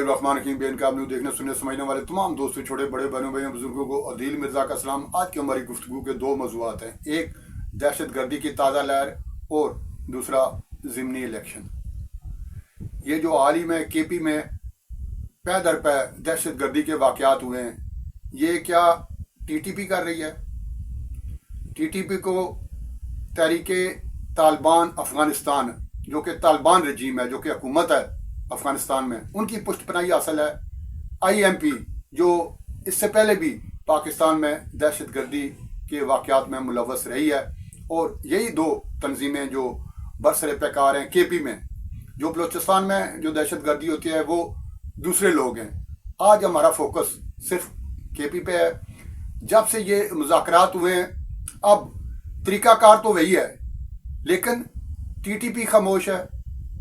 बिस्मिल्लाहिर्रहमानिर्रहीम। बेनकाब न्यूज़ देखने सुनने समझने वाले तमाम दोस्तों, छोटे बड़े बहनों भाइयों बुजुर्गों को अदील मिर्ज़ा का सलाम। आज की हमारी गुफ्तगू के दो मौज़ूआत हैं, एक दहशत गर्दी की ताज़ा लहर और दूसरा ज़िमनी इलेक्शन। ये जो हाल ही में केपी में पै दर पै दहशत गर्दी के वाक़यात हुए हैं, ये क्या टीटीपी कर रही है? टीटीपी को तहरीके तालिबान अफ़गानिस्तान, जो कि तालिबान रजीम है, जो कि हुकूमत है अफ़गानिस्तान में, उनकी पुष्टपनाही हासिल है। IMP जो इससे पहले भी पाकिस्तान में दहशत गर्दी के वाक़यात में मुलव्वस रही है, और यही दो तंजीमें जो बरसरे पैकार हैं केपी में। जो बलूचिस्तान में जो दहशत गर्दी होती है वो दूसरे लोग हैं। आज हमारा फोकस सिर्फ केपी पे है। जब से ये मुज़ाकरात हुए हैं, अब तरीक़ाकार तो वही है, लेकिन TTP खामोश है,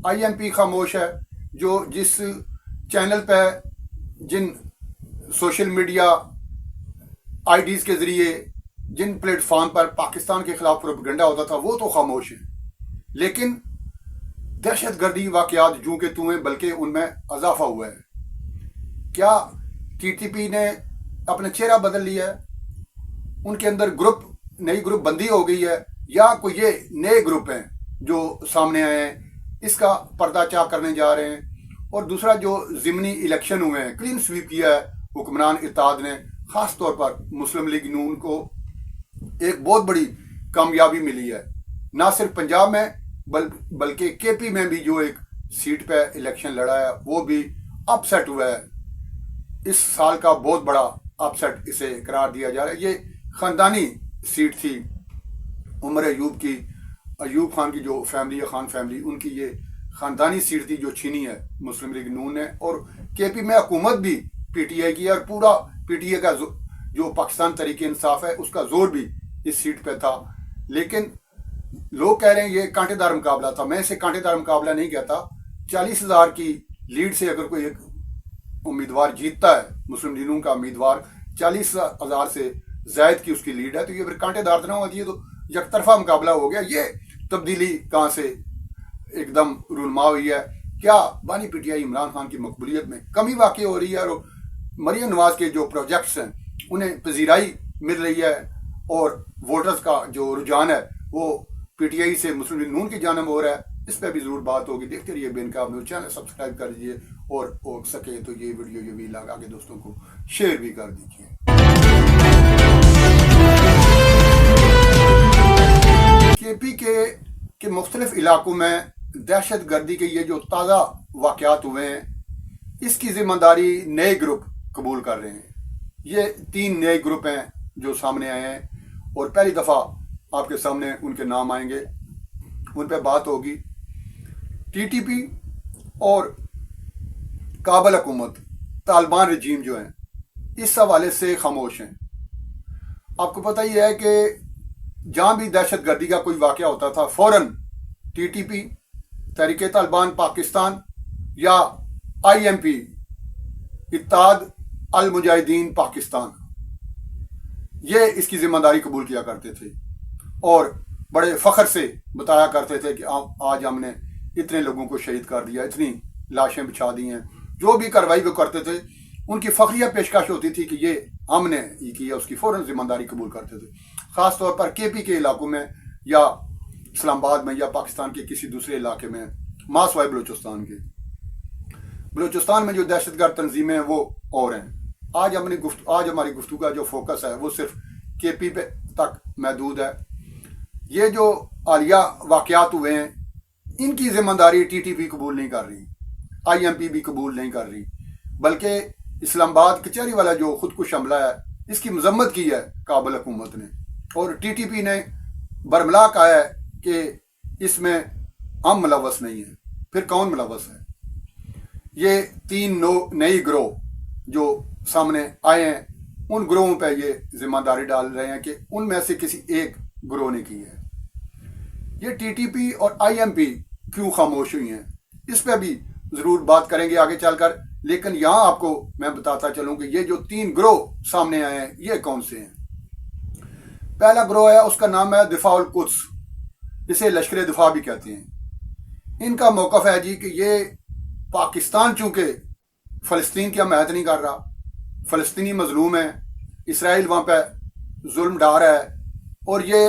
IMP खामोश है। जो जिस चैनल पे जिन सोशल मीडिया IDs के ज़रिए जिन प्लेटफॉर्म पर पाकिस्तान के ख़िलाफ़ प्रोपेगेंडा होता था वो तो खामोश है, लेकिन दहशत गर्दी वाक़यात जूं के तूं हैं, बल्कि उनमें इजाफा हुआ है। क्या TTP ने अपना चेहरा बदल लिया है? उनके अंदर नई ग्रुप बंदी हो गई है, या कोई ये नए ग्रुप हैं जो सामने आए हैं, इसका पर्दाचार करने जा रहे हैं? और दूसरा, जो ज़िमनी इलेक्शन हुए हैं, क्लीन स्वीप किया है हुक्मरान इत्तेहाद ने। ख़ास तौर पर मुस्लिम लीग नून को एक बहुत बड़ी कामयाबी मिली है, ना सिर्फ पंजाब में बल्कि केपी में भी जो एक सीट पे इलेक्शन लड़ा है वो भी अपसेट हुआ है। इस साल का बहुत बड़ा अपसेट इसे करार दिया जा रहा है। ये ख़ानदानी सीट थी उमर अयूब की, अयूब खान की जो फैमिली है, खान फैमिली, उनकी ये ख़ानदानी सीट थी जो छीनी है मुस्लिम लीग नून ने। और केपी में हुकूमत भी PTI की है, और पूरा PTI का जो पाकिस्तान तहरीक इंसाफ है उसका जोर भी इस सीट पे था। लेकिन लोग कह रहे हैं ये कांटेदार मुकाबला था। मैं इसे कांटेदार मुकाबला नहीं कहता। 40,000 की लीड से अगर कोई एक उम्मीदवार जीतता है, मुस्लिम लीग नून का उम्मीदवार, 40,000 से जायद की उसकी लीड है, तो ये फिर कांटेदार ना होती है, तो यकतरफा मुकाबला हो गया। ये तब्दीली कहाँ से एकदम रूनमा हुई है? क्या बानी PTI इमरान खान की मकबूलियत में कमी वाक़ई हो रही है, और मरियम नवाज के जो प्रोजेक्ट्स हैं उन्हें पजीराई मिल रही है, और वोटर्स का जो रुझान है वो PTI से मुस्लिम लीग नून की जानब हो रहा है? इस पर भी ज़रूर बात होगी। देखते रहिए बेनकाब न्यूज़। चैनल सब्सक्राइब कर दीजिए, और हो सके तो ये वीडियो ये भी आगे दोस्तों को शेयर भी कर दीजिए। केपी के मुख्तलिफ इलाकों में दहशत गर्दी के ये जो ताज़ा वाक़यात हुए हैं, इसकी ज़िम्मेदारी नए ग्रुप कबूल कर रहे हैं। ये 3 नए ग्रुप हैं जो सामने आए हैं, और पहली दफ़ा आपके सामने उनके नाम आएंगे, उन पर बात होगी। TTP और काबल हुकूमत, तालिबान रजीम जो हैं, इस हवाले से खामोश हैं। आपको पता ही है कि जहाँ भी दहशत गर्दी का कोई वाक़या होता था, फ़ौरन TTP, तहरीक तालिबान पाकिस्तान, या IMP, इत्तेहाद अल मुजाहिदीन पाकिस्तान, ये इसकी ज़िम्मेदारी कबूल किया करते थे, और बड़े फ़ख्र से बताया करते थे कि आज हमने इतने लोगों को शहीद कर दिया, इतनी लाशें बिछा दी हैं। जो भी कार्रवाई वो करते थे, उनकी फ़ख्रिया पेशकश होती थी कि ये हमने ये किया, उसकी फ़ौरन ज़िम्मेदारी कबूल करते थे। ख़ास तौर पर केपी के इलाकों में, या इस्लामाबाद में, या पाकिस्तान के किसी दूसरे इलाके में, मासवाई बलूचिस्तान में जो दहशतगर्द तंजीमें हैं वो और हैं। आज हमारी गुफ्तगू का जो फोकस है वो सिर्फ केपी पे तक महदूद है। ये जो हालिया वाक़यात हुए हैं, इनकी ज़िम्मेदारी TTP कबूल नहीं कर रही, IMP भी कबूल नहीं कर रही, बल्कि इस्लामाबाद कचहरी वाला जो खुदकुश हमला है, इसकी मजम्मत की है काबल हुकूमत ने, और TTP ने बरमला कहा है कि इसमें हम मुलव्वस नहीं है। फिर कौन मुलव्वस है? ये 3 नई ग्रोह जो सामने आए हैं, उन ग्रोहों पर ये जिम्मेदारी डाल रहे हैं कि उनमें से किसी एक ग्रोह ने की है। ये TTP और IMP क्यों खामोश हुई हैं, इस पर भी ज़रूर बात करेंगे आगे चलकर। लेकिन यहाँ आपको मैं बताता चलूँ कि ये जो 3 ग्रोह सामने आए हैं, ये कौन से हैं। पहला ग्रोह है, उसका नाम है दिफाउल कुद्स, इसे लश्कर दिफा भी कहते हैं। इनका मौक़िफ़ है जी कि ये पाकिस्तान चूँकि फ़लस्तीन की हमायत नहीं कर रहा, फ़लस्तीनी मजलूम है, इसराइल वहाँ पे जुल्म ढा रहा है, और ये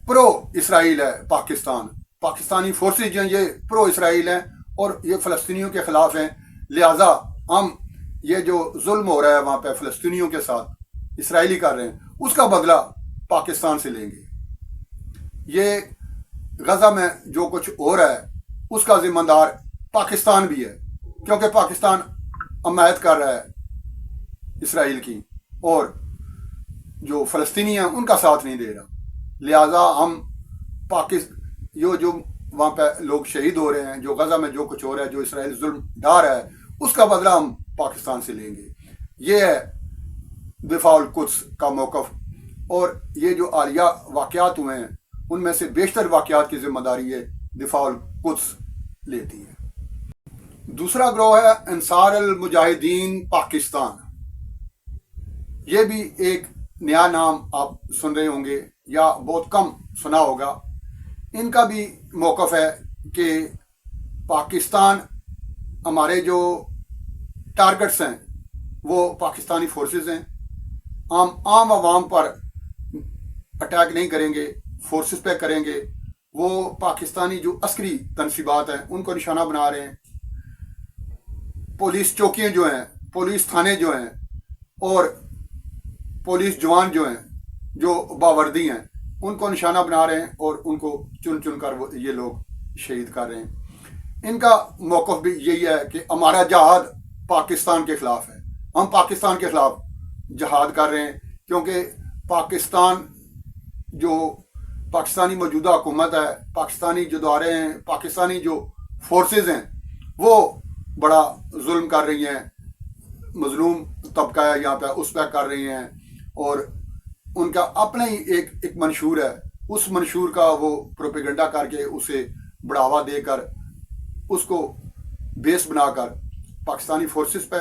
प्रो इसराइल है पाकिस्तान, पाकिस्तानी फोर्सेज हैं ये प्रो इसराइल हैं और ये फ़लस्तीनियों के ख़िलाफ़ हैं, लिहाजा हम ये जो जुल्म हो रहा है वहाँ पे फ़लस्तीनियों के साथ इसराइली कर रहे हैं उसका बदला पाकिस्तान से लेंगे। ये गजा में जो कुछ हो रहा है उसका जिम्मेदार पाकिस्तान भी है, क्योंकि पाकिस्तान हमायत कर रहा है इसराइल की और जो फ़लस्तीनी हैं उनका साथ नहीं दे रहा। लिहाजा हम यो जो वहाँ पे लोग शहीद हो रहे हैं, जो गजा में जो कुछ हो रहा है, जो इसराइल जुल्म ढा रहा है, उसका बदला हम पाकिस्तान से लेंगे। ये है दिफाउल कुद्स का मौक़िफ़। और ये जो आलिया वाक़यात हुए हैं उनमें से बेशतर वाक़यात की ज़िम्मेदारी ये दिफाउल कुद्स लेती है। दूसरा ग्रोह है अंसार अल मुजाहिदीन पाकिस्तान। ये भी एक नया नाम आप सुन रहे होंगे या बहुत कम सुना होगा। इनका भी मौक़िफ़ है कि पाकिस्तान, हमारे जो टारगेट्स हैं वो पाकिस्तानी फोर्सेस हैं, हम आम आवाम पर अटैक नहीं करेंगे, फोर्सेस पे करेंगे। वो पाकिस्तानी जो अस्करी तनसीबात हैं उनको निशाना बना रहे हैं, पुलिस चौकियाँ जो हैं, पुलिस थाने जो हैं और पुलिस जवान जो हैं जो बावर्दी हैं उनको निशाना बना रहे हैं और उनको चुन चुन कर वो ये लोग शहीद कर रहे हैं। इनका मौक़िफ़ भी यही है कि हमारा जहाद पाकिस्तान के ख़िलाफ़ है, हम पाकिस्तान के ख़िलाफ़ जहाद कर रहे हैं, क्योंकि पाकिस्तान जो पाकिस्तानी मौजूदा हुकूमत है, पाकिस्तानी जो इदारे हैं, पाकिस्तानी जो फोर्सेस हैं वो बड़ा जुल्म कर रही हैं, मजलूम तबका है यहाँ पे उस पर कर रही हैं और उनका अपना ही एक मंशूर है, उस मंशूर का वो प्रोपेगेंडा करके उसे बढ़ावा देकर उसको बेस बनाकर पाकिस्तानी फोर्सेस पे,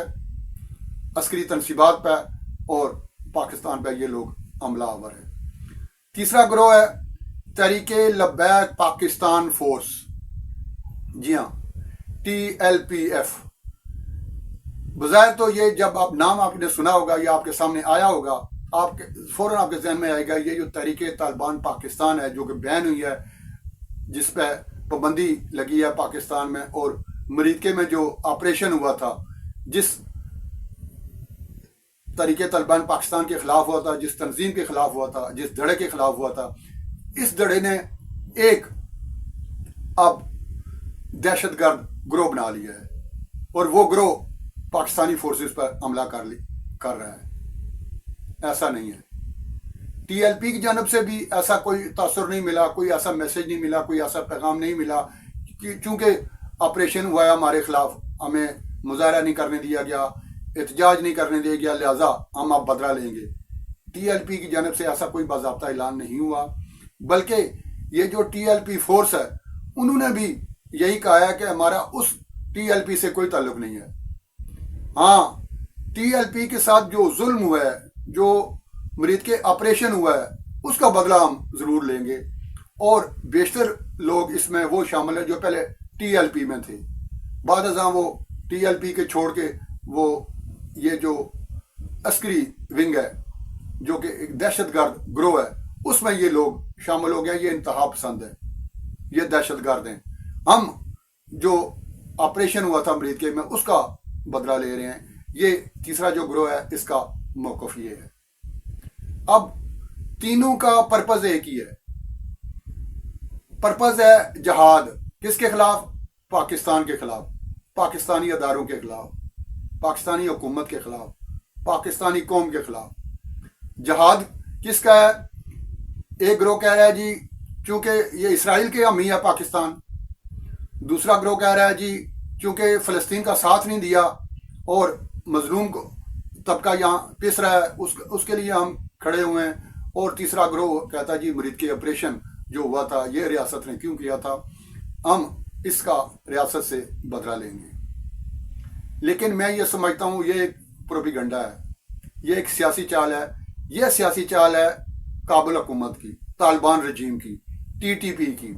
अस्करी तनसीबात पे और पाकिस्तान पे ये लोग हमला आवर है। तीसरा ग्रोह है तहरीके लब्बैक पाकिस्तान फोर्स। जी हाँ, TLPF। बज़ाहिर तो ये जब आप नाम आपने सुना होगा या आपके सामने आया होगा, आपके फौरन आपके जहन में आएगा ये जो तहरीके तालिबान पाकिस्तान है जो कि बैन हुई है, जिस पे पाबंदी लगी है पाकिस्तान में, और मरीके में जो ऑपरेशन हुआ था, जिस तहरीके तालिबान पाकिस्तान के ख़िलाफ़ हुआ था, जिस तंजीम के ख़िलाफ़ हुआ था, जिस धड़े के ख़िलाफ़ हुआ था, इस धड़े ने एक अब दहशतगर्द ग्रोह बना लिया है और वो ग्रोह पाकिस्तानी फोर्सेस पर हमला कर रहा है। ऐसा नहीं है, TLP की जानब से भी ऐसा कोई तासुर नहीं मिला, कोई ऐसा मैसेज नहीं मिला, कोई ऐसा पैगाम नहीं मिला कि चूँकि ऑपरेशन हुआ है हमारे ख़िलाफ़, हमें मुजाहरा नहीं करने दिया गया, एहतजाज नहीं करने दिया गया, लिहाजा हम अब बदला लेंगे। TLP की जानब से ऐसा कोई बाज़ाब्ता ऐलान नहीं हुआ, बल्कि ये जो TLP फोर्स है उन्होंने भी यही कहा है कि हमारा उस TLP से कोई ताल्लुक नहीं है। हाँ, TLP के साथ जो जुल्म हुआ है, जो मरीद के ऑपरेशन हुआ है, उसका बदला हम ज़रूर लेंगे। और बेशतर लोग इसमें वो शामिल हैं जो पहले TLP में थे, बाद अज़ां वो TLP के छोड़ के वो ये जो अस्करी विंग है जो कि एक दहशतगर्द ग्रोह है उसमें ये लोग शामिल हो गए। ये इंतहा पसंद है, ये दहशतगर्द हैं। हम जो ऑपरेशन हुआ था अमरीका में उसका बदला ले रहे हैं। ये तीसरा जो ग्रोह है इसका मौक़िफ़ ये है। अब तीनों का पर्पज़ एक ही है, पर्पज़ है जहाद। किसके खिलाफ? पाकिस्तान के खिलाफ, पाकिस्तानी अदारों के खिलाफ, पाकिस्तानी हुकूमत के खिलाफ, पाकिस्तानी कौम के खिलाफ। जहाद किसका है? एक ग्रोह कह रहा है जी चूँकि ये इसराइल के हामी है पाकिस्तान। दूसरा ग्रोह कह रहा है जी चूँकि फ़लस्तीन का साथ नहीं दिया और मजलूम को तबका यहाँ पिस रहा है, उसके लिए हम खड़े हुए हैं। और तीसरा ग्रोह कहता है जी मुरीद के ऑपरेशन जो हुआ था ये रियासत ने क्यों किया था, हम इसका रियासत से बदला लेंगे। लेकिन मैं ये समझता हूँ ये एक प्रोपेगेंडा है, ये एक सियासी चाल है। ये सियासी चाल है काबुल हुकूमत की, तालिबान रजीम की, TTP की।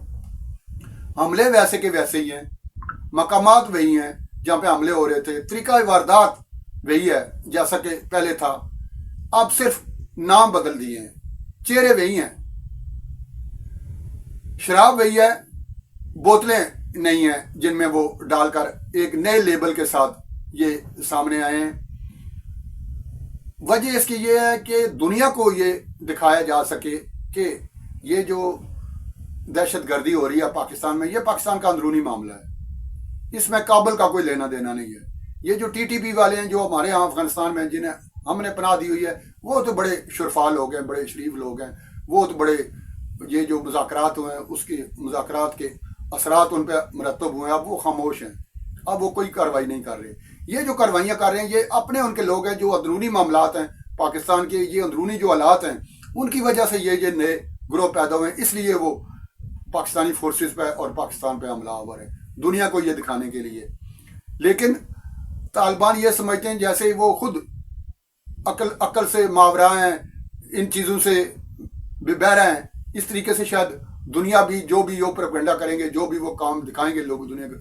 हमले वैसे के वैसे ही हैं, मकामात वही हैं, जहाँ पे हमले हो रहे थे, तरीका वारदात वही है जैसा कि पहले था, अब सिर्फ नाम बदल दिए हैं, चेहरे वही हैं, शराब वही है, बोतलें नहीं हैं जिनमें वो डालकर एक नए लेबल के साथ ये सामने आए हैं। वजह इसकी ये है कि दुनिया को ये दिखाया जा सके कि ये जो दहशत गर्दी हो रही है पाकिस्तान में, ये पाकिस्तान का अंदरूनी मामला है, इसमें काबुल का कोई लेना देना नहीं है। ये जो टीटीपी वाले हैं जो हमारे यहाँ अफगानिस्तान में जिन्हें हमने पनाह दी हुई है, वो तो बड़े शुरफा लोग हैं, बड़े शरीफ लोग हैं, वो तो बड़े, ये जो मुज़ाकरात हुए हैं उसके मुज़ाकरात के असरात उन पर मरतब हुए हैं, अब वो खामोश हैं, अब वो कोई कार्रवाई नहीं कर रहे। ये जो कार्रवाइयाँ कर रहे हैं ये अपने उनके लोग हैं जो अंदरूनी मामलात हैं पाकिस्तान के, ये अंदरूनी जो हालात हैं उनकी वजह से ये नए ग्रोह पैदा हुए हैं, इसलिए वो पाकिस्तानी फोर्सेस पे और पाकिस्तान पे हमलावर है दुनिया को ये दिखाने के लिए। लेकिन तालिबान ये समझते हैं जैसे वो खुद अकल से मावरा हैं, इन चीज़ों से बहरा हैं, इस तरीके से शायद दुनिया भी जो भी वो प्रोपेगेंडा करेंगे, जो भी वो काम दिखाएंगे लोग दुनिया को,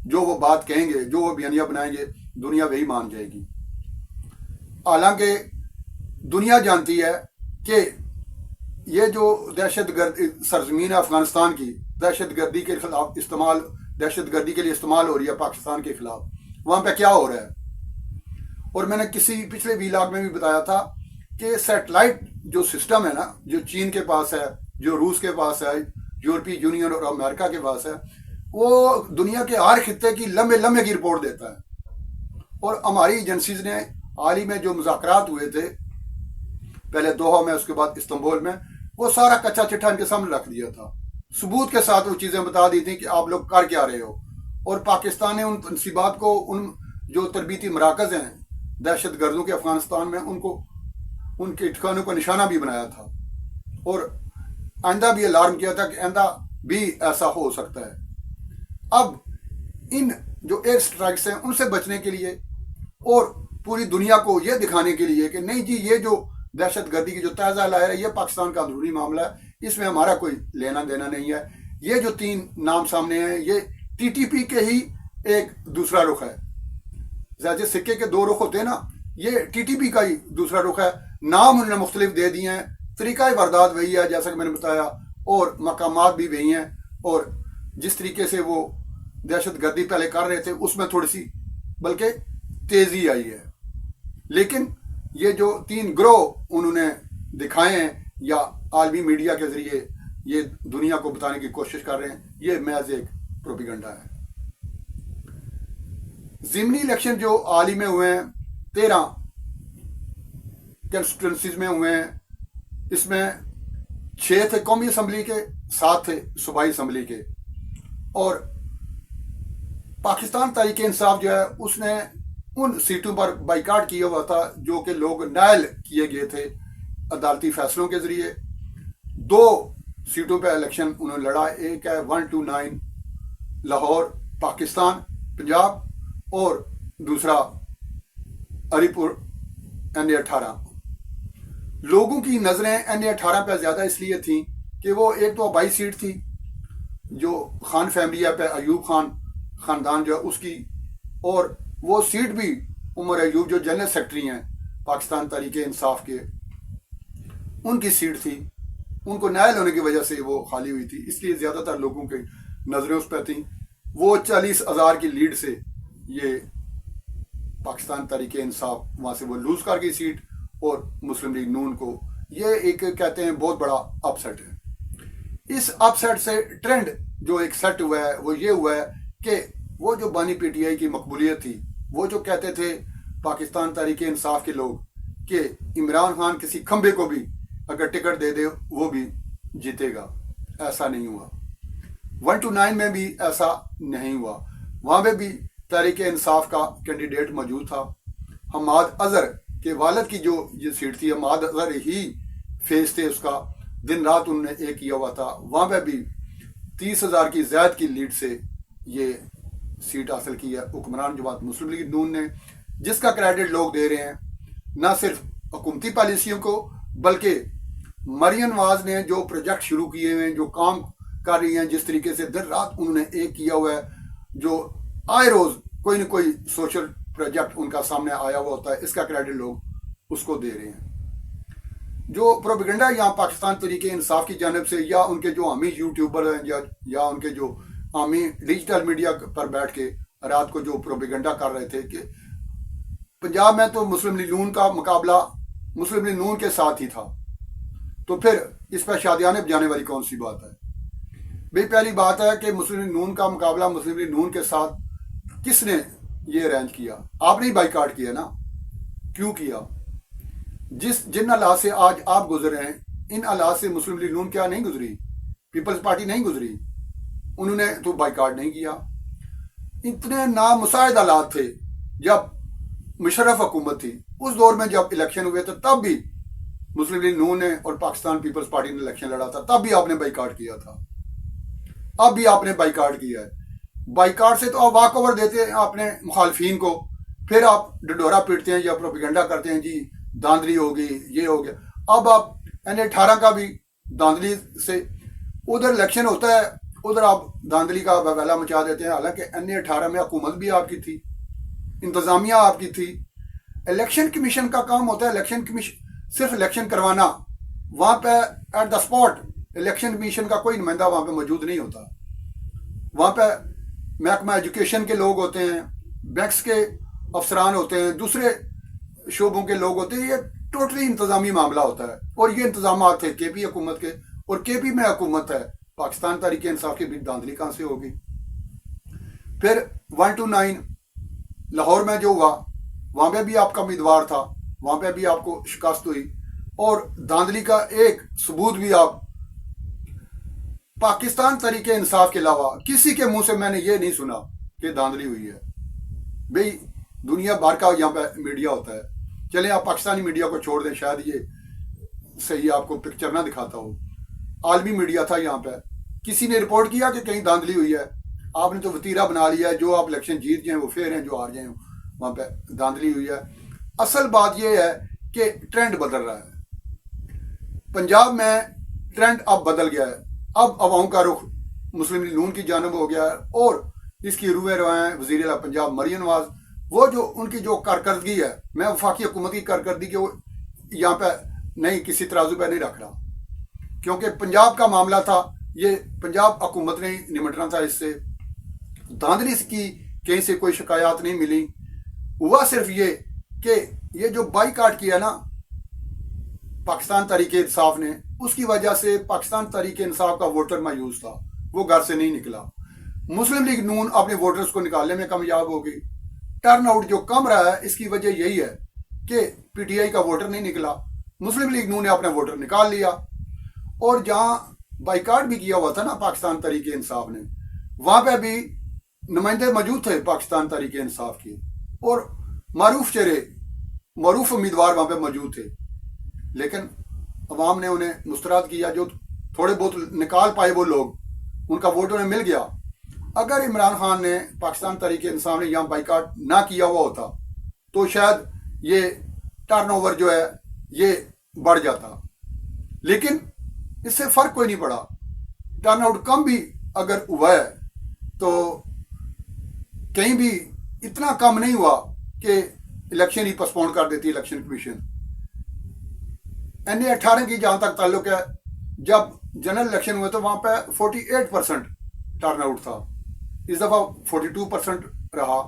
जो वो बात कहेंगे, जो वो बयानिया बनाएंगे, दुनिया वही मान जाएगी। हालांकि दुनिया जानती है कि ये जो दहशत गर्द सरजमीन है अफगानिस्तान की, दहशत गर्दी के खिलाफ इस्तेमाल, दहशत गर्दी के लिए इस्तेमाल हो रही है पाकिस्तान के खिलाफ, वहाँ पे क्या हो रहा है। और मैंने किसी पिछले वीलॉग में भी बताया था कि सैटेलाइट जो सिस्टम है ना, जो चीन के पास है, जो रूस के पास है, यूरोपीय यूनियन और अमेरिका के पास है, वो दुनिया के हर खित्ते की लम्बे लम्बे की रिपोर्ट देता है। और हमारी एजेंसीज ने हाल ही में जो मुज़ाकरात हुए थे, पहले दोहा में, उसके बाद इस्तांबुल में, वो सारा कच्चा चिट्ठा इनके सामने रख दिया था, सबूत के साथ वो चीज़ें बता दी थी कि आप लोग कर क्या रहे हो। और पाकिस्तान ने उन तनसीबात को, उन जो तरबीती मराकज़ हैं दहशत गर्दों के अफगानिस्तान में, उनको उनके ठिकानों को निशाना भी बनाया था और आइंदा भी अलार्म किया था कि आइंदा भी ऐसा हो सकता है। अब इन जो एयर स्ट्राइक्स हैं उनसे बचने के लिए और पूरी दुनिया को ये दिखाने के लिए कि नहीं जी, ये जो दहशत गर्दी की जो ताज़ा लहर है ये पाकिस्तान का अंदरूनी मामला है, इसमें हमारा कोई लेना देना नहीं है। ये जो 3 नाम सामने हैं ये टीटीपी के ही एक दूसरा रुख है। जैसे सिक्के के 2 रुख होते हैं ना, ये टीटीपी का ही दूसरा रुख है। नाम उन्होंने मुख्तलिफ दे दिए हैं, तरीका वारदात वही है जैसा कि मैंने बताया, और मकामात भी वही हैं, और जिस तरीके से वो दहशत गर्दी पहले कर रहे थे उसमें थोड़ी सी बल्कि तेज़ी आई है। लेकिन ये जो 3 ग्रोह उन्होंने दिखाए हैं या आलमी मीडिया के ज़रिए ये दुनिया को बताने की कोशिश कर रहे हैं, ये महज एक प्रोपेगेंडा है। ज़िमनी इलेक्शन जो हाल ही में हुए हैं, 13 कंस्टिट्यूंसीज में हुए हैं, इसमें 6 थे कौमी असम्बली के, 7 थे सूबाई असम्बली के। और पाकिस्तान तहरीक इंसाफ जो है उसने उन सीटों पर बाइकाट किया हुआ था जो कि लोग नायल किए गए थे अदालती फैसलों के ज़रिए। 2 सीटों पर इलेक्शन उन्होंने लड़ा, एक है 129 लाहौर पाकिस्तान पंजाब, और दूसरा हरीपुर NA-18। लोगों की नज़रें NA-18 पर ज़्यादा इसलिए थी कि वो एक तो आबाई सीट थी जो खान फैमिली पे अयूब खान ख़ानदान जो है उसकी, और वो सीट भी उमर अयूब जो जनरल सेक्रेटरी हैं पाकिस्तान तहरीक इंसाफ के, उनकी सीट थी। उनको नायल होने की वजह से वो खाली हुई थी, इसलिए ज़्यादातर लोगों की नज़रें उस पर थी। वो 40,000 की लीड से ये पाकिस्तान तहरीक इंसाफ वहाँ से वो लूज़ कर गई सीट, और मुस्लिम लीग नून को ये एक कहते हैं बहुत बड़ा अपसेट है। इस अपसेट से ट्रेंड जो एक सेट हुआ है वो ये हुआ है कि वो जो बानी PTI की मकबूलियत थी, वो जो कहते थे पाकिस्तान तहरीक इंसाफ के लोग कि इमरान खान किसी खंबे को भी अगर टिकट दे दे वो भी जीतेगा, ऐसा नहीं हुआ। 129 में भी ऐसा नहीं हुआ, वहाँ पे भी तहरीक इंसाफ का कैंडिडेट मौजूद था। हमाद अजहर के वालिद की जो ये सीट थी, हमाद अजहर ही फेस थे उसका, दिन रात उन्होंने एक किया हुआ था। वहाँ पे भी 30,000 की ज़्यादा की लीड से ये सीट हासिल की है हुक्मरान जमात मुस्लिम लीग नून ने, जिसका क्रेडिट लोग दे रहे हैं न सिर्फ हुकूमती पॉलिसियों को, बल्कि मरियम नवाज ने जो प्रोजेक्ट शुरू किए हुए हैं, जो काम कर रही हैं, जिस तरीके से दिन रात उन्होंने एक किया हुआ है, जो आए रोज़ کوئی نہ کوئی سوشل پروجیکٹ ان کا سامنے آیا ہوا ہوتا ہے، اس کا کریڈٹ لوگ اس کو دے رہے ہیں۔ جو پروپیگنڈا یہاں پاکستان تحریک انصاف کی جانب سے یا ان کے جو عامی یوٹیوبر ہیں یا ان کے جو عامی ڈیجیٹل میڈیا پر بیٹھ کے رات کو جو پروپیگنڈا کر رہے تھے کہ پنجاب میں تو مسلم لیگ نون کا مقابلہ مسلم لیگ نون کے ساتھ ہی تھا، تو پھر اس پہ شادیانے جانے والی کون سی بات ہے؟ بھئی پہلی بات ہے کہ مسلم لیگ نون کا مقابلہ مسلم لیگ نون کے ساتھ کس نے یہ ارینج کیا؟ آپ نے ہی بائیکاٹ کیا نا۔ کیوں کیا؟ جن حالات سے آج آپ گزر رہے ہیں، ان حالات سے مسلم لیگ نون کیا نہیں گزری؟ پیپلز پارٹی نہیں گزری، انہوں نے تو بائیکاٹ نہیں کیا۔ اتنے نامساعد حالات تھے جب مشرف حکومت تھی، اس دور میں جب الیکشن ہوئے تو تب بھی مسلم لیگ نون نے اور پاکستان پیپلز پارٹی نے الیکشن لڑا تھا، تب بھی آپ نے بائیکاٹ کیا تھا، اب بھی آپ نے بائیکاٹ کیا ہے۔ بائیکاٹ سے تو آپ واک اوور دیتے ہیں اپنے مخالفین کو، پھر آپ ڈڈورا پیٹتے ہیں یا پروپیگنڈا کرتے ہیں جی داندلی ہوگی، یہ ہو گیا۔ اب آپ N18 کا بھی داندلی سے، ادھر الیکشن ہوتا ہے ادھر آپ داندلی کا ویلا مچا دیتے ہیں، حالانکہ N18 میں حکومت بھی آپ کی تھی، انتظامیہ آپ کی تھی۔ الیکشن کمیشن کا کام ہوتا ہے الیکشن کمیشن صرف الیکشن کروانا، وہاں پہ at the spot election commission کا کوئی نمائندہ وہاں پہ موجود نہیں ہوتا۔ وہاں پہ محکمہ ایجوکیشن کے لوگ ہوتے ہیں، بینکس کے افسران ہوتے ہیں، دوسرے شعبوں کے لوگ ہوتے ہیں، یہ ٹوٹلی انتظامی معاملہ ہوتا ہے۔ اور یہ انتظامات تھے کے پی حکومت کے، اور کے پی میں حکومت ہے، پاکستان تحریک انصاف کی بھی داندلی کہاں سے ہوگی؟ پھر 129 لاہور میں جو ہوا، وہاں پہ بھی آپ کا امیدوار تھا، وہاں پہ بھی آپ کو شکست ہوئی، اور داندلی کا ایک ثبوت بھی آپ پاکستان تحریک انصاف کے علاوہ کسی کے منہ سے میں نے یہ نہیں سنا کہ داندلی ہوئی ہے۔ بھئی دنیا بھر کا یہاں پہ میڈیا ہوتا ہے، چلیں آپ پاکستانی میڈیا کو چھوڑ دیں، شاید یہ صحیح آپ کو پکچر نہ دکھاتا ہو، عالمی میڈیا تھا یہاں پہ، کسی نے رپورٹ کیا کہ کہیں داندلی ہوئی ہے؟ آپ نے تو وتیرہ بنا لیا ہے، جو آپ الیکشن جیت جائیں وہ فیر ہیں، جو ہار جائیں وہاں پہ داندلی ہوئی ہے۔ اصل بات یہ ہے کہ ٹرینڈ بدل رہا ہے، پنجاب میں ٹرینڈ اب بدل گیا ہے، اب عوام کا رخ مسلم لیگ نون کی جانب ہو گیا ہے، اور اس کی روئیں روائیں وزیر اعلیٰ پنجاب مریم نواز، وہ جو ان کی جو کارکردگی ہے، میں وفاقی حکومت کی کارکردگی وہ یہاں پہ نہیں کسی ترازو پہ نہیں رکھ رہا، کیونکہ پنجاب کا معاملہ تھا، یہ پنجاب حکومت نے نمٹنا تھا اس سے۔ داندلی کی کہیں سے کوئی شکایات نہیں ملی، ہوا صرف یہ کہ یہ جو بائیکاٹ کیا نا پاکستان تحریک انصاف نے، اس کی وجہ سے پاکستان تحریک انصاف کا ووٹر مایوس تھا، وہ گھر سے نہیں نکلا۔ مسلم لیگ نون اپنے ووٹرز کو نکالنے میں کامیاب ہو گئی۔ ٹرن آؤٹ جو کم رہا ہے اس کی وجہ یہی ہے کہ پی ٹی آئی کا ووٹر نہیں نکلا، مسلم لیگ نون نے اپنا ووٹر نکال لیا۔ اور جہاں بائیکاٹ بھی کیا ہوا تھا نا پاکستان تحریک انصاف نے، وہاں پہ بھی نمائندے موجود تھے پاکستان تحریک انصاف کے، اور معروف چہرے، معروف امیدوار وہاں پہ موجود تھے، لیکن عوام نے انہیں مسترد کیا۔ جو تھوڑے بہت نکال پائے وہ لوگ، ان کا ووٹ انہیں مل گیا۔ اگر عمران خان نے پاکستان تحریک انصاف نے یہاں بائیکاٹ نہ کیا ہوا ہوتا تو شاید یہ ٹرن اوور جو ہے یہ بڑھ جاتا، لیکن اس سے فرق کوئی نہیں پڑا۔ ٹرن آؤٹ کم بھی اگر ہوا ہے تو کہیں بھی اتنا کم نہیں ہوا کہ الیکشن ہی پسپون کر دیتی الیکشن کمیشن۔ N18 کی جہاں تک تعلق ہے، جب جنرل الیکشن ہوئے تو وہاں پہ 48% ٹرن آؤٹ تھا، اس دفعہ 42% رہا،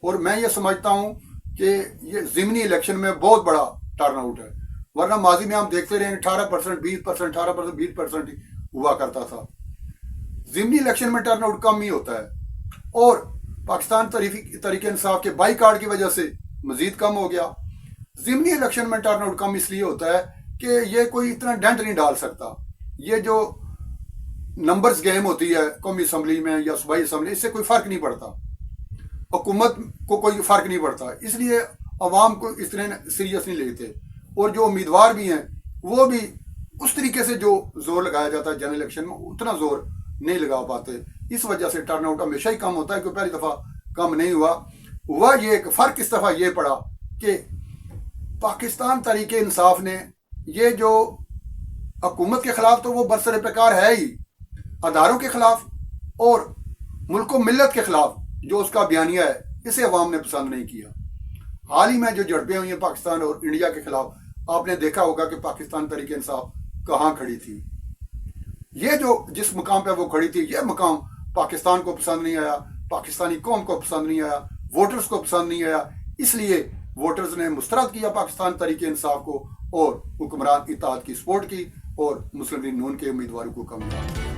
اور میں یہ سمجھتا ہوں کہ یہ ضمنی الیکشن میں بہت بڑا ٹرن آؤٹ ہے، ورنہ ماضی میں ہم دیکھتے رہے 18%، 20%، 18%، 20% ہوا کرتا تھا۔ ضمنی الیکشن میں ٹرن آؤٹ کم ہی ہوتا ہے، اور پاکستان تحریک انصاف کے بائیکاٹ کی وجہ سے مزید کم ہو گیا۔ ضمنی الیکشن میں ٹرن آؤٹ کم اس لیے ہوتا ہے کہ یہ کوئی اتنا ڈنٹ نہیں ڈال سکتا، یہ جو نمبرز گیم ہوتی ہے قومی اسمبلی میں یا صوبائی اسمبلی، اس سے کوئی فرق نہیں پڑتا، حکومت کو کوئی فرق نہیں پڑتا، اس لیے عوام کو اس طرح سیریس نہیں لیتے، اور جو امیدوار بھی ہیں وہ بھی اس طریقے سے جو زور لگایا جاتا ہے جنرل الیکشن میں اتنا زور نہیں لگا پاتے، اس وجہ سے ٹرن آؤٹ ہمیشہ ہی کم ہوتا ہے، کیونکہ پہلی دفعہ کم نہیں ہوا یہ ایک فرق اس دفعہ یہ پڑا کہ پاکستان تحریک انصاف نے یہ جو حکومت کے خلاف تو وہ برسر پیکار ہے ہی، اداروں کے خلاف اور ملک و ملت کے خلاف جو اس کا بیانیہ ہے، इसे अवाम ने पसंद नहीं किया। हाल ही में जो झड़पें हुई हैं पाकिस्तान और इंडिया के खिलाफ, आपने देखा होगा कि पाकिस्तान तहरीक इंसाफ कहाँ खड़ी थी। ये जो जिस मुकाम पे वो खड़ी थी, ये मुकाम पाकिस्तान को पसंद नहीं आया, पाकिस्तानी कौम को पसंद नहीं आया, वोटर्स को पसंद नहीं आया। इसलिए वोटर्स ने मुस्तरद किया पाकिस्तान तहरीक इंसाफ को और हुक्मरान इत्तेहाद की सपोर्ट की और मुस्लिम लीग नून के उम्मीदवारों को कामयाब किया।